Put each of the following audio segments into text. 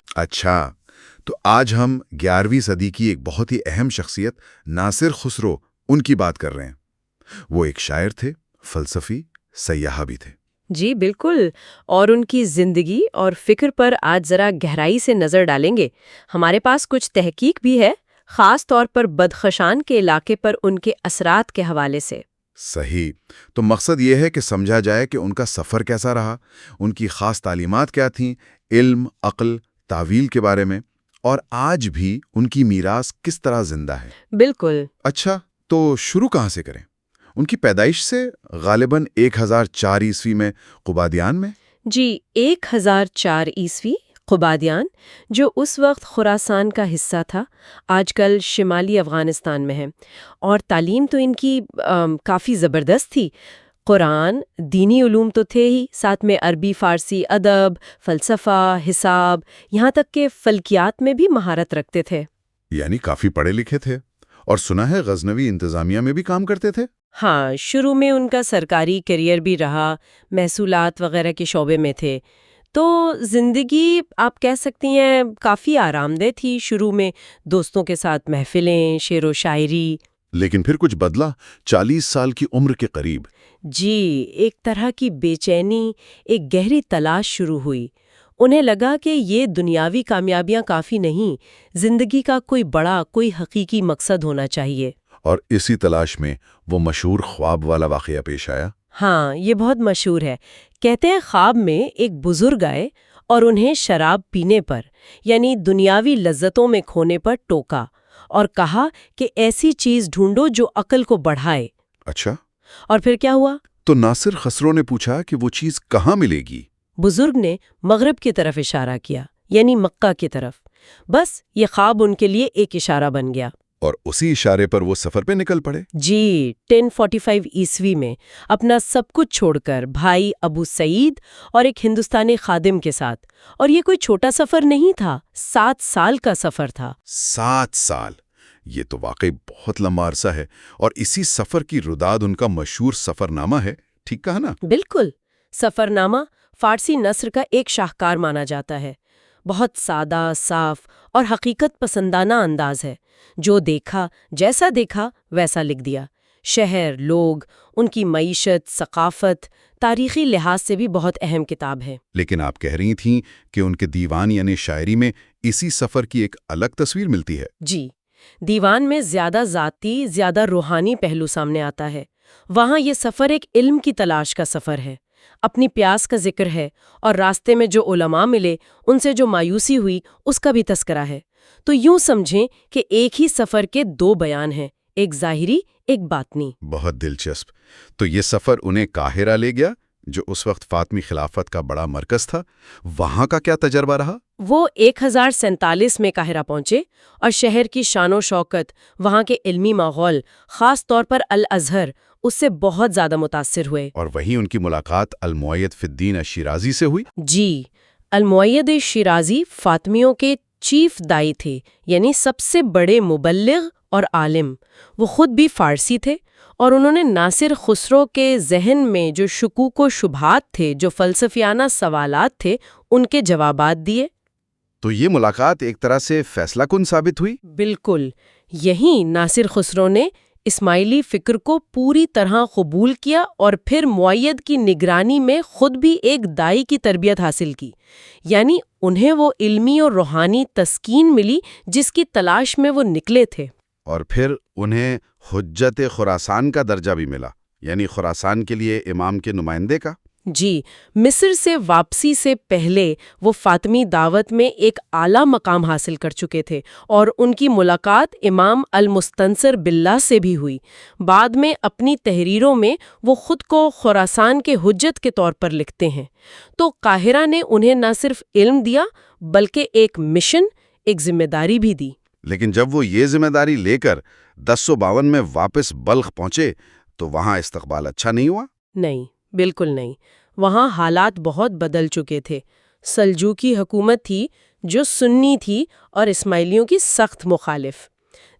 اچھا، تو آج ہم 11ویں صدی کی ایک بہت ہی اہم شخصیت ناصر خسرو ان کی بات کر رہے ہیں۔ وہ ایک شاعر تھے، فلسفی، سیاح بھی تھے۔ جی بالکل، اور ان کی زندگی اور فکر پر آج ذرا گہرائی سے نظر ڈالیں گے۔ ہمارے پاس کچھ تحقیق بھی ہے، خاص طور پر بدخشان کے علاقے پر ان کے اثرات کے حوالے سے۔ صحیح، تو مقصد یہ ہے کہ سمجھا جائے کہ ان کا سفر کیسا رہا، ان کی خاص تعلیمات کیا تھیں، علم، عقل، تعویل کے بارے میں، اور آج بھی ان کی میراث کس طرح زندہ ہے۔ بالکل۔ اچھا، تو شروع کہاں سے کریں؟ ان کی پیدائش سے غالباً 1004 میں قبادیان میں؟ جی 1004 قبادیان، جو اس وقت خراسان کا حصہ تھا، آج کل شمالی افغانستان میں ہے، اور تعلیم تو ان کی کافی زبردست تھی۔ قرآن، دینی علوم تو تھے ہی، ساتھ میں عربی، فارسی، ادب، فلسفہ، حساب، یہاں تک کہ فلکیات میں بھی مہارت رکھتے تھے۔ یعنی کافی پڑھے لکھے تھے، اور سنا ہے غزنوی انتظامیہ میں بھی کام کرتے تھے؟ ہاں، شروع میں ان کا سرکاری کیریئر بھی رہا، محصولات وغیرہ کے شعبے میں تھے، تو زندگی آپ کہہ سکتی ہیں کافی آرام دہ تھی۔ شروع میں دوستوں کے ساتھ محفلیں، شعر و شاعری۔ لیکن پھر کچھ بدلا، 40 سال کی عمر کے قریب۔ جی، ایک طرح کی بے چینی، ایک گہری تلاش شروع ہوئی۔ انہیں لگا کہ یہ دنیاوی کامیابیاں کافی نہیں، زندگی کا کوئی بڑا، کوئی حقیقی مقصد ہونا چاہیے۔ اور اسی تلاش میں وہ مشہور خواب والا واقعہ پیش آیا۔ ہاں، یہ بہت مشہور ہے۔ کہتے ہیں خواب میں ایک بزرگ آئے اور انہیں شراب پینے پر، یعنی دنیاوی لذتوں میں کھونے پر ٹوکا، اور کہا کہ ایسی چیز ڈھونڈو جو عقل کو بڑھائے۔ اچھا، اور پھر کیا ہوا؟ تو ناصر خسرو نے پوچھا کہ وہ چیز کہاں ملے گی؟ بزرگ نے مغرب کی طرف اشارہ کیا، یعنی مکہ کی طرف۔ بس یہ خواب ان کے لیے ایک اشارہ بن گیا۔ اور اسی اشارے پر وہ سفر پہ نکل پڑے۔ جی 1045 میں اپنا سب کچھ چھوڑ کر، بھائی ابو سعید اور ایک ہندوستانی خادم کے ساتھ۔ اور یہ کوئی چھوٹا سفر نہیں تھا، 7 سال کا سفر تھا۔ 7 سال! یہ تو واقعی بہت لمبا عرصہ ہے، اور اسی سفر کی رداد ان کا مشہور سفر نامہ ہے، ٹھیک کہا نا؟ بالکل، سفر نامہ فارسی نثر کا ایک شاہکار مانا جاتا ہے۔ بہت سادہ، صاف اور حقیقت پسندانہ انداز ہے۔ جو دیکھا، جیسا دیکھا ویسا لکھ دیا۔ شہر، لوگ، ان کی معیشت، ثقافت، تاریخی لحاظ سے بھی بہت اہم کتاب ہے۔ لیکن آپ کہہ رہی تھیں کہ ان کے دیوان یعنی شاعری میں اسی سفر کی ایک الگ تصویر ملتی ہے۔ جی، دیوان میں زیادہ ذاتی، زیادہ روحانی پہلو سامنے آتا ہے۔ وہاں یہ سفر ایک علم کی تلاش کا سفر ہے، اپنی پیاس کا ذکر ہے، اور راستے میں جو علماء ملے، ان سے جو مایوسی ہوئی، اس کا بھی تذکرہ ہے۔ تو یوں سمجھیں کہ ایک ہی سفر کے 2 بیان ہیں، ایک ظاہری، ایک باطنی۔ بہت دلچسپ۔ تو یہ سفر انہیں قاہرہ لے گیا، جو اس وقت فاطمی خلافت کا بڑا مرکز تھا۔ وہاں کا کیا تجربہ رہا؟ وہ 1047 میں قاہرہ پہنچے، اور شہر کی شان و شوکت، وہاں کے علمی ماحول، خاص طور پر الازہر، اس سے بہت زیادہ متاثر ہوئے۔ اور وہیں ان کی ملاقات المؤید فی الدین الشیرازی سے ہوئی۔ جی، المؤید شیرازی فاطمیوں کے چیف دائی تھے، یعنی سب سے بڑے مبلغ اور عالم۔ وہ خود بھی فارسی تھے، اور انہوں نے ناصر خسرو کے ذہن میں جو شکوک و شبہات تھے، جو فلسفیانہ سوالات تھے، ان کے جوابات دیے۔ تو یہ ملاقات ایک طرح سے فیصلہ کن ثابت ہوئی۔ بالکل، یہیں ناصر خسرو نے اسماعیلی فکر کو پوری طرح قبول کیا، اور پھر مؤید کی نگرانی میں خود بھی ایک دائی کی تربیت حاصل کی۔ یعنی انہیں وہ علمی اور روحانی تسکین ملی جس کی تلاش میں وہ نکلے تھے۔ اور پھر انہیں حجت خراسان کا درجہ بھی ملا، یعنی خراسان کے لیے امام کے نمائندے کا۔ جی، مصر سے واپسی سے پہلے وہ فاطمی دعوت میں ایک اعلیٰ مقام حاصل کر چکے تھے، اور ان کی ملاقات امام المستنصر باللہ سے بھی ہوئی۔ بعد میں اپنی تحریروں میں وہ خود کو خراسان کے حجت کے طور پر لکھتے ہیں۔ تو قاہرہ نے انہیں نہ صرف علم دیا، بلکہ ایک مشن، ایک ذمہ داری بھی دی۔ لیکن جب وہ یہ ذمہ داری لے کر 1052 میں واپس بلخ پہنچے تو وہاں استقبال اچھا نہیں ہوا؟ نہیں، بالکل نہیں۔ وہاں حالات بہت بدل چکے تھے۔ سلجوقی حکومت تھی جو سنی تھی اور اسماعیلیوں کی سخت مخالف۔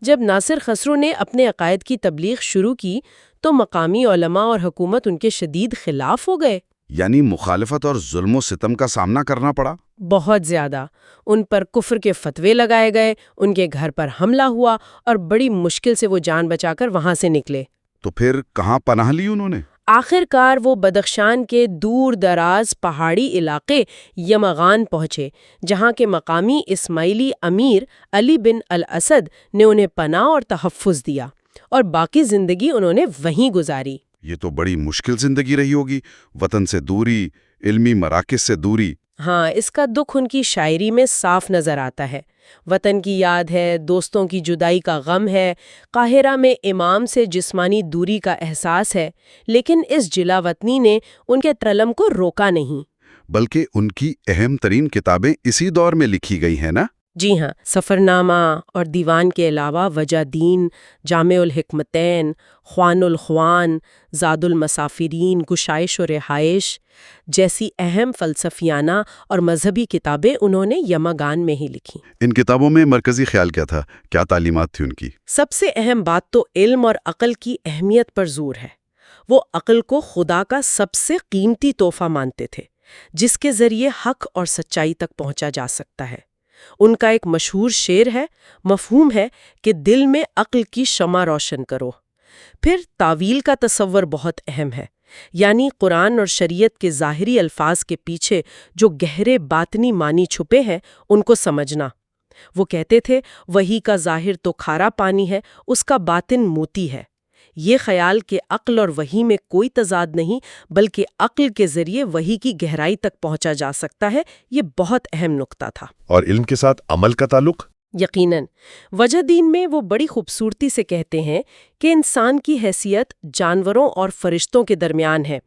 جب ناصر خسرو نے اپنے عقائد کی تبلیغ شروع کی تو مقامی علماء اور حکومت ان کے شدید خلاف ہو گئے۔ یعنی مخالفت اور ظلم و ستم کا سامنا کرنا پڑا۔ بہت زیادہ۔ ان پر کفر کے فتوے لگائے گئے، ان کے گھر پر حملہ ہوا اور بڑی مشکل سے وہ جان بچا کر وہاں سے نکلے۔ تو پھر کہاں پناہ لی انہوں نے؟ آخر کار وہ بدخشان کے دور دراز پہاڑی علاقے یمغان پہنچے، جہاں کے مقامی اسماعیلی امیر علی بن الاسد نے انہیں پناہ اور تحفظ دیا، اور باقی زندگی انہوں نے وہیں گزاری۔ یہ تو بڑی مشکل زندگی رہی ہوگی، وطن سے دوری، علمی مراکز سے دوری۔ ہاں، اس کا دکھ ان کی شاعری میں صاف نظر آتا ہے۔ وطن کی یاد ہے، دوستوں کی جدائی کا غم ہے، قاہرہ میں امام سے جسمانی دوری کا احساس ہے، لیکن اس جلا وطنی نے ان کے ترلم کو روکا نہیں۔ بلکہ ان کی اہم ترین کتابیں اسی دور میں لکھی گئی ہیں نا؟ جی ہاں، سفرنامہ اور دیوان کے علاوہ وجہ دین، جامع الحکمتین، خوان الخوان، زاد المسافرین، گشائش و رہائش جیسی اہم فلسفیانہ اور مذہبی کتابیں انہوں نے یمغان میں ہی لکھی۔ ان کتابوں میں مرکزی خیال کیا تھا؟ کیا تعلیمات تھی ان کی؟ سب سے اہم بات تو علم اور عقل کی اہمیت پر زور ہے۔ وہ عقل کو خدا کا سب سے قیمتی تحفہ مانتے تھے، جس کے ذریعے حق اور سچائی تک پہنچا جا سکتا ہے۔ ان کا ایک مشہور شعر ہے، مفہوم ہے کہ دل میں عقل کی شمع روشن کرو۔ پھر تعویل کا تصور بہت اہم ہے، یعنی قرآن اور شریعت کے ظاہری الفاظ کے پیچھے جو گہرے باطنی معنی چھپے ہیں ان کو سمجھنا۔ وہ کہتے تھے وحی کا ظاہر تو کھارا پانی ہے، اس کا باطن موتی ہے۔ یہ خیال کہ عقل اور وحی میں کوئی تضاد نہیں، بلکہ عقل کے ذریعے وحی کی گہرائی تک پہنچا جا سکتا ہے، یہ بہت اہم نقطہ تھا۔ اور علم کے ساتھ عمل کا تعلق؟ یقیناً، وجہ دین میں وہ بڑی خوبصورتی سے کہتے ہیں کہ انسان کی حیثیت جانوروں اور فرشتوں کے درمیان ہے۔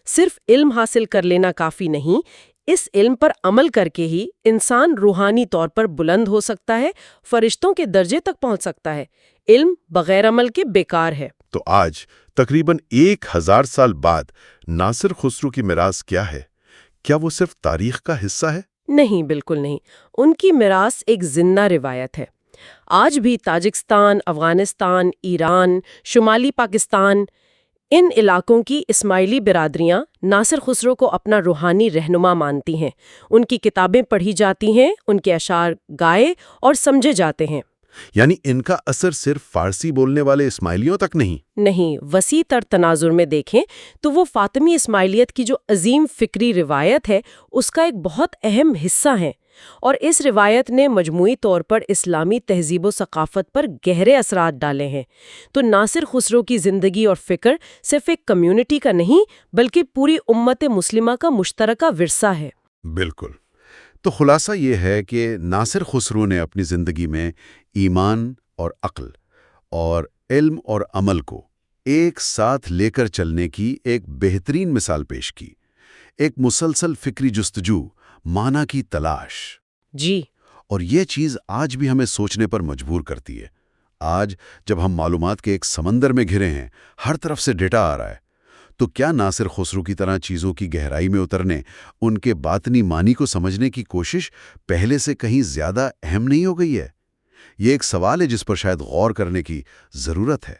صرف علم حاصل کر لینا کافی نہیں، اس علم پر عمل کر کے ہی انسان روحانی طور پر بلند ہو سکتا ہے، فرشتوں کے درجے تک پہنچ سکتا ہے۔ علم بغیر عمل کے بیکار ہے۔ تو آج تقریباً 1000 سال بعد ناصر خسرو کی میراث کیا ہے؟ کیا وہ صرف تاریخ کا حصہ ہے؟ نہیں، بالکل نہیں۔ ان کی میراث ایک زندہ روایت ہے۔ آج بھی تاجکستان، افغانستان، ایران، شمالی پاکستان، ان علاقوں کی اسماعیلی برادریاں ناصر خسرو کو اپنا روحانی رہنما مانتی ہیں۔ ان کی کتابیں پڑھی جاتی ہیں، ان کے اشعار گائے اور سمجھے جاتے ہیں۔ یعنی ان کا اثر صرف فارسی بولنے والے اسماعیلیوں تک نہیں، وسیع تر تناظر میں دیکھیں تو وہ فاطمی اسماعیلیت کی جو عظیم فکری روایت ہے اس کا ایک بہت اہم حصہ ہے، اور اس روایت نے مجموعی طور پر اسلامی تہذیب و ثقافت پر گہرے اثرات ڈالے ہیں۔ تو ناصر خسرو کی زندگی اور فکر صرف ایک کمیونٹی کا نہیں بلکہ پوری امت مسلمہ کا مشترکہ ورثہ ہے۔ بالکل۔ تو خلاصہ یہ ہے کہ ناصر خسرو نے اپنی زندگی میں ایمان اور عقل اور علم اور عمل کو ایک ساتھ لے کر چلنے کی ایک بہترین مثال پیش کی۔ ایک مسلسل فکری جستجو، معنی کی تلاش۔ جی۔ اور یہ چیز آج بھی ہمیں سوچنے پر مجبور کرتی ہے۔ آج جب ہم معلومات کے ایک سمندر میں گھرے ہیں، ہر طرف سے ڈیٹا آ رہا ہے، تو کیا ناصر خسرو کی طرح چیزوں کی گہرائی میں اترنے، ان کے باطنی معنی کو سمجھنے کی کوشش پہلے سے کہیں زیادہ اہم نہیں ہو گئی ہے؟ یہ ایک سوال ہے جس پر شاید غور کرنے کی ضرورت ہے۔